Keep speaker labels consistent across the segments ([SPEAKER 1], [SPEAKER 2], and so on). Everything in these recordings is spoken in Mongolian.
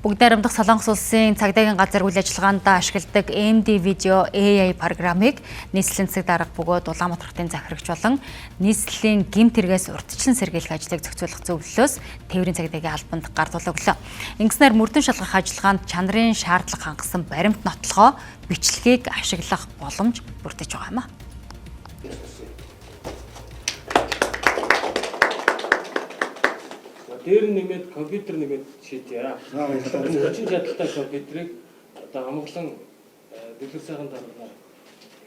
[SPEAKER 1] Бүгд найрамдах Солонгос улсын цагдаагийн газар үйл ажиллагаанд ашигладаг MD Video AI программыг нийслэлийн засаг дарга бөгөөд Улаанбаатар хотын захирагч болон нийслэлийн гэмт хэрэгээс урьдчилан сэргийлэх ажлыг зохицуулах зөвлөлөөс тээврийн цагдаагийн албанд гардуулга өглөө. Ингэснээр мөрдөн шалгах ажиллагаанд чанарын шаардлага хангасан баримт нотлохоо бичлэгийг ашиглах боломж бүрдэж байгаа юм а.
[SPEAKER 2] Дээр нэмээд компьютер нэмээд шийдъя. Хүчин чадалтай компьютерийг одоо амгалан дэлгэр сайхан дарганаар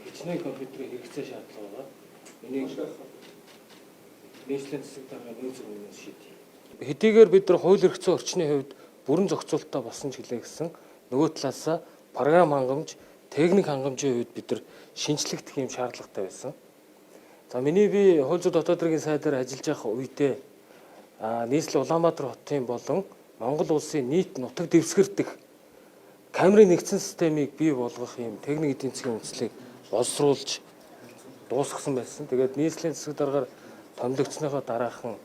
[SPEAKER 2] хичнээн компьютерийг хэрэгцээ шаардлага байгаа. Энийг нийслэлийн засаг дарга нөөц өгнөөс шийдъя. Хэдийгээр бид нар хууль эрх зүйн орчны хувьд бүрэн зохицуулалтаа болсон ч гэлээ гэсэн нөгөө талаасаа програм хангамж, техник хангамжийн хувьд бид нар шинжлэхдэх юм шаардлагатай байсан. За миний би хууль зүйн дотоод хэргийн сайдаар ажиллаж байх үедээ нийслэл Улаанбаатар хотын болон Монгол улсын нийт нутаг дэвсгэрдэх камерын нэгдсэн системийг бий болгох юм техник эдийн засгийн үндэслэлийг боловсруулж дуусгасан байсан. Тэгээд нийслэлийн засаг даргаар томилогдсныхоо дараахан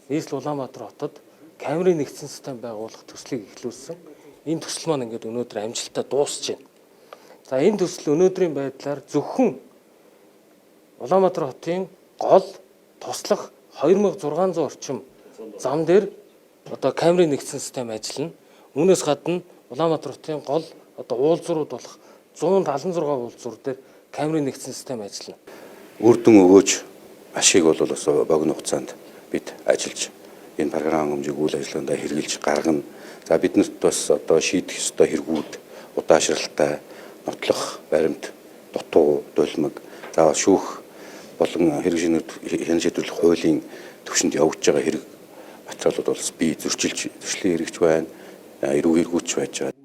[SPEAKER 2] нийслэл Улаанбаатар хотод камерын нэгдсэн систем байгуулах төслийг эхлүүлсэн. Энэ төсөл маань ингээд өнөөдөр амжилттай дуусж байна. За энэ төсөл өнөөдрийн байдлаар зөвхөн Улаанбаатар хотын гол туслах 2600 орчим зам дээр одоо камерын нэгдсэн систем ажиллана. Үүнээс гадна Улаанбаатар хотын гол одоо уулзуурууд болох 176 уулзуур дээр камерын нэгдсэн систем ажиллана.
[SPEAKER 3] Үр дүн өгөөж ашиг бол бас богино хугацаанд бид ажиллаж энэ програм хангамжийг үйл ажиллагаанд хэрэгжилж гаргана. За биднэрт бас одоо шийдэх ёстой хэрэгүүд удаашралтай нотлох баримт, дутуу, дулмаг, за шүүх болон хэрэгжинүүд шийдвэрлэх хуулийн түвшинд явж байгаа хэрэг материалууд бол би зөрчилж хэрэгж байна. Эрүүг эргүүч байж байгаа.